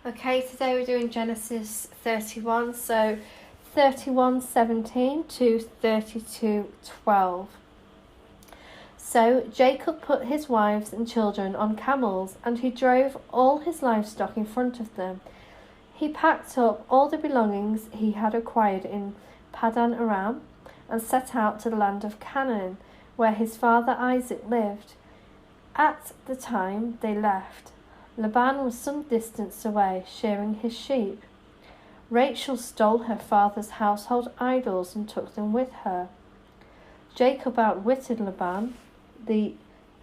Okay, today we're doing Genesis 31, so 31:17 to 32:12. So Jacob put his wives and children on camels, and he drove all his livestock in front of them. He packed up all the belongings he had acquired in Paddan Aram and set out to the land of Canaan, where his father Isaac lived. At the time they left, Laban was some distance away, shearing his sheep. Rachel stole her father's household idols and took them with her. Jacob outwitted Laban, the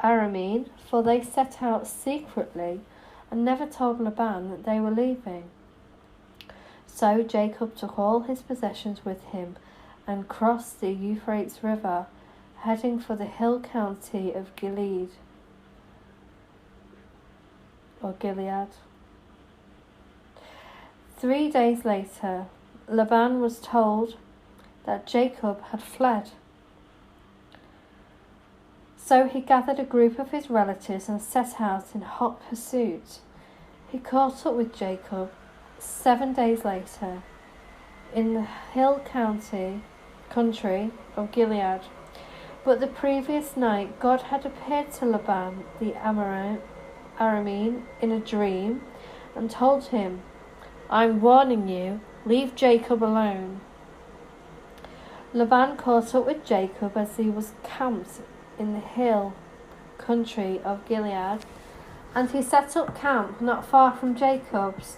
Aramean, for they set out secretly and never told Laban that they were leaving. So Jacob took all his possessions with him and crossed the Euphrates River, heading for the hill county of Gilead. 3 days later, Laban was told that Jacob had fled. So he gathered a group of his relatives and set out in hot pursuit. He caught up with Jacob 7 days later in the hill country of Gilead. But the previous night God had appeared to Laban the Aramean in a dream and told him, "I'm warning you, leave Jacob alone." Laban caught up with Jacob as he was camped in the hill country of Gilead, and he set up camp not far from Jacob's.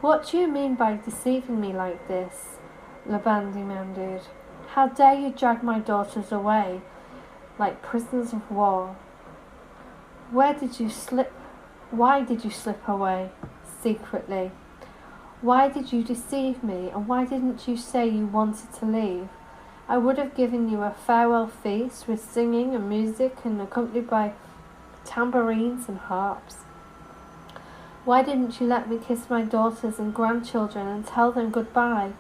"What do you mean by deceiving me like this?" Laban demanded. "How dare you drag my daughters away like prisoners of war? Why did you slip away secretly? Why did you deceive me, and why didn't you say you wanted to leave? I would have given you a farewell feast with singing and music and accompanied by tambourines and harps. Why didn't you let me kiss my daughters and grandchildren and tell them goodbye?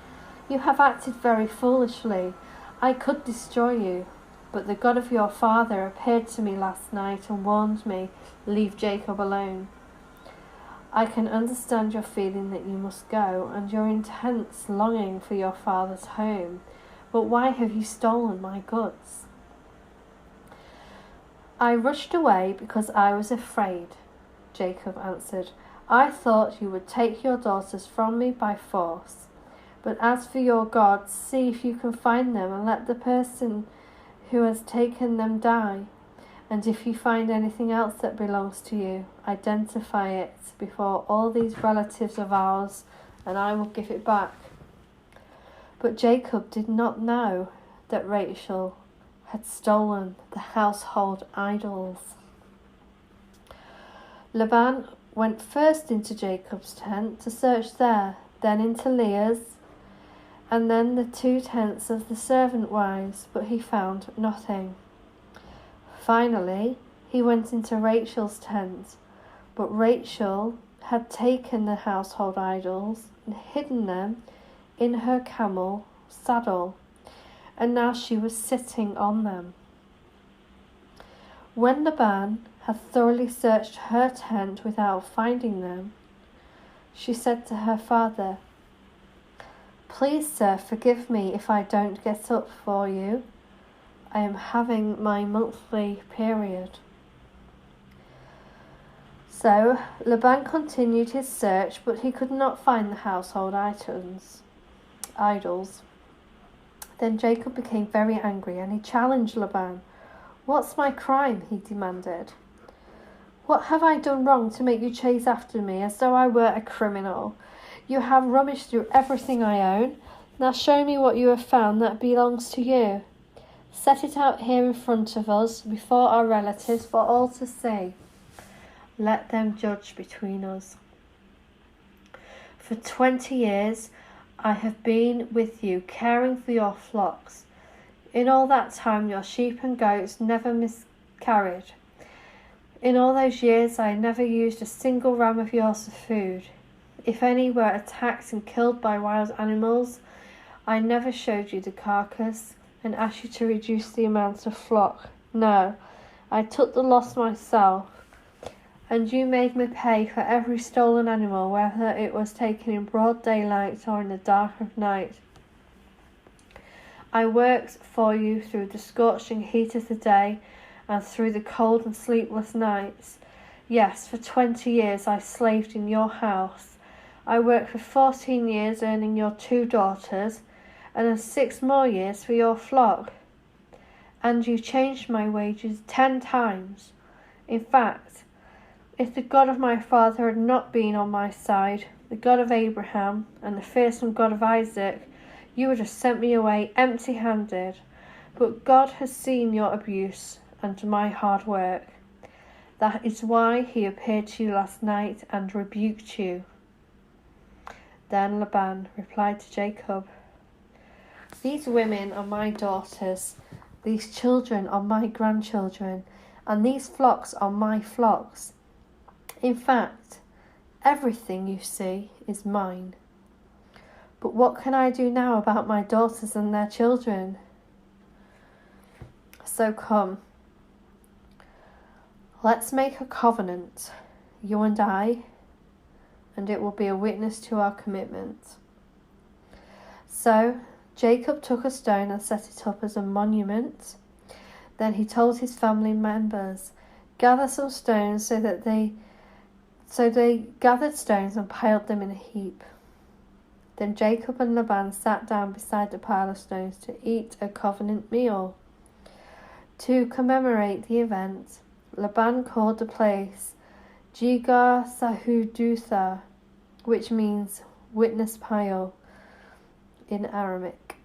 You have acted very foolishly. I could destroy you, but the God of your father appeared to me last night and warned me, 'Leave Jacob alone.' I can understand your feeling that you must go and your intense longing for your father's home, but why have you stolen my goods?" "I rushed away because I was afraid," Jacob answered. "I thought you would take your daughters from me by force. But as for your gods, see if you can find them and let the person who has taken them die. And if you find anything else that belongs to you, identify it before all these relatives of ours, and I will give it back." But Jacob did not know that Rachel had stolen the household idols. Laban went first into Jacob's tent to search there, then into Leah's, and then the 2 tents of the servant wives, but he found nothing. Finally, he went into Rachel's tent, but Rachel had taken the household idols and hidden them in her camel saddle, and now she was sitting on them. When Laban had thoroughly searched her tent without finding them, she said to her father, "Please, sir, forgive me if I don't get up for you. I am having my monthly period." So Laban continued his search, but he could not find the household idols. Then Jacob became very angry and he challenged Laban. "What's my crime?" he demanded. "What have I done wrong to make you chase after me as though I were a criminal? You have rummaged through everything I own. Now show me what you have found that belongs to you. Set it out here in front of us, before our relatives, for all to see. Let them judge between us. For 20 years I have been with you, caring for your flocks. In all that time your sheep and goats never miscarried. In all those years I never used a single ram of yours for food. If any were attacked and killed by wild animals, I never showed you the carcass and asked you to reduce the amount of flock. No, I took the loss myself. And you made me pay for every stolen animal, whether it was taken in broad daylight or in the dark of night. I worked for you through the scorching heat of the day and through the cold and sleepless nights. Yes, for 20 years I slaved in your house. I worked for 14 years earning your 2 daughters, and then 6 more years for your flock. And you changed my wages 10 times. In fact, if the God of my father had not been on my side, the God of Abraham and the fearsome God of Isaac, you would have sent me away empty-handed. But God has seen your abuse and my hard work. That is why he appeared to you last night and rebuked you. Then Laban replied to Jacob, these women are my daughters, these children are my grandchildren, and these flocks are my flocks. In fact, everything you see is mine. But what can I do now about my daughters and their children? So come, let's make a covenant, you and I, and it will be a witness to our commitment. So Jacob took a stone and set it up as a monument. Then he told his family members, gather some stones, so they gathered stones and piled them in a heap. Then Jacob and Laban sat down beside the pile of stones to eat a covenant meal. To commemorate the event, Laban called the place Jigar Sahudutha, which means witness pile in Aramaic.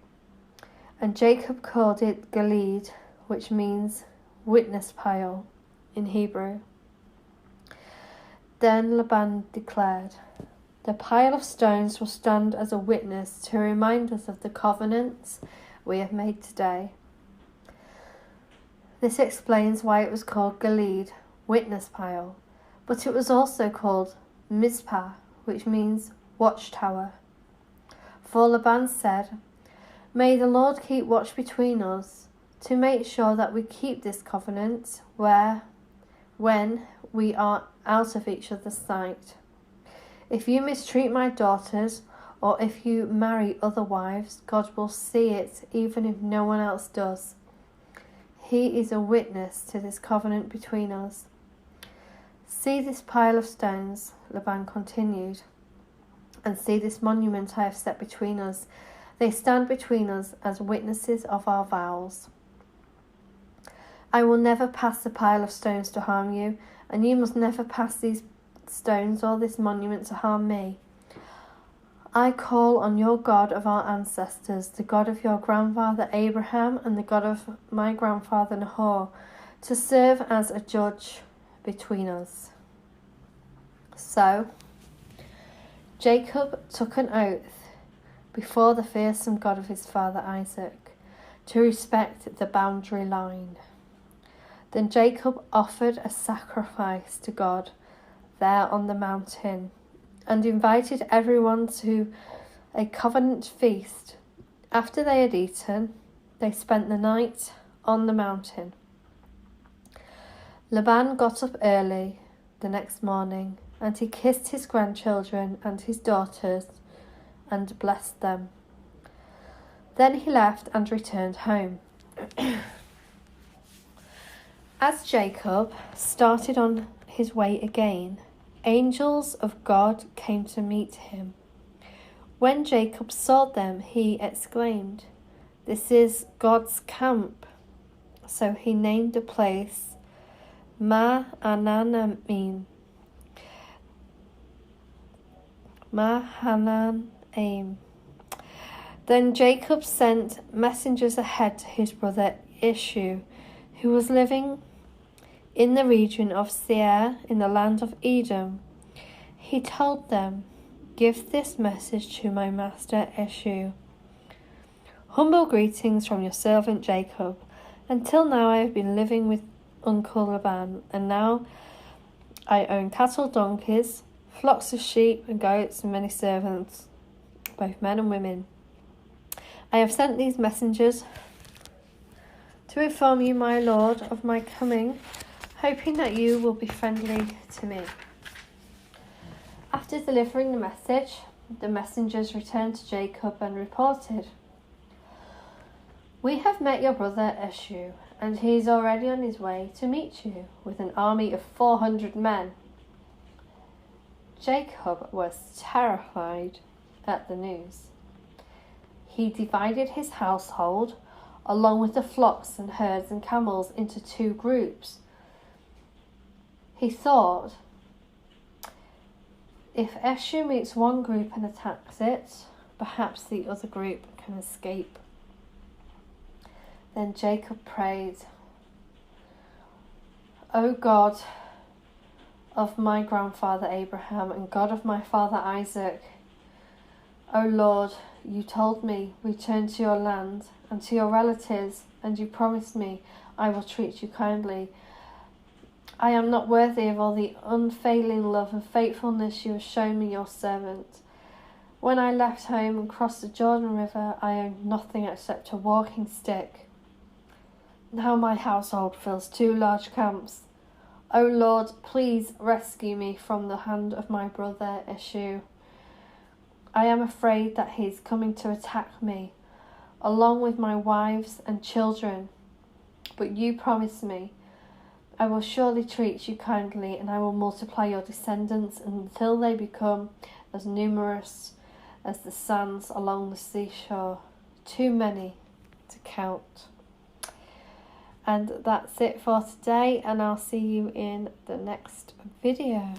And Jacob called it Gilead, which means witness pile in Hebrew. Then Laban declared, the pile of stones will stand as a witness to remind us of the covenants we have made today. This explains why it was called Gilead, witness pile, but it was also called Mizpah, which means watchtower. For Laban said, may the Lord keep watch between us to make sure that we keep this covenant when we are out of each other's sight. If you mistreat my daughters, or if you marry other wives, God will see it, even if no one else does. He is a witness to this covenant between us. See this pile of stones, Laban continued, and see this monument I have set between us. They stand between us as witnesses of our vows. I will never pass the pile of stones to harm you, and you must never pass these stones or this monument to harm me. I call on your God of our ancestors, the God of your grandfather Abraham and the God of my grandfather Nahor, to serve as a judge between us. So Jacob took an oath before the fearsome God of his father Isaac to respect the boundary line. Then Jacob offered a sacrifice to God there on the mountain and invited everyone to a covenant feast. After they had eaten, they spent the night on the mountain. Laban got up early the next morning, and he kissed his grandchildren and his daughters and blessed them. Then he left and returned home. As Jacob started on his way again, angels of God came to meet him. When Jacob saw them, he exclaimed, "This is God's camp." So he named the place Mahanaim. Then Jacob sent messengers ahead to his brother Esau, who was living in the region of Seir in the land of Edom. He told them, "Give this message to my master Esau. Humble greetings from your servant Jacob. Until now I have been living with Uncle Laban, and now I own cattle, donkeys, flocks of sheep and goats, and many servants, both men and women. I have sent these messengers to inform you, my lord, of my coming hoping that you will be friendly to me. After delivering the message, the messengers returned to Jacob and reported, "We have met your brother Esau, and he is already on his way to meet you with an army of 400 men." Jacob was terrified at the news. He divided his household, along with the flocks and herds and camels, into 2 groups. He thought, if Esau meets one group and attacks it, perhaps the other group can escape. Then Jacob prayed, "O God of my grandfather Abraham and God of my father Isaac, O Lord, you told me, return to your land and to your relatives, and you promised me, I will treat you kindly. I am not worthy of all the unfailing love and faithfulness you have shown me, your servant. When I left home and crossed the Jordan River, I owned nothing except a walking stick. Now my household fills 2 large camps. O Lord, please rescue me from the hand of my brother Esau. I am afraid that he is coming to attack me, along with my wives and children. But you promised me, I will surely treat you kindly, and I will multiply your descendants until they become as numerous as the sands along the seashore, too many to count." And that's it for today, and I'll see you in the next video.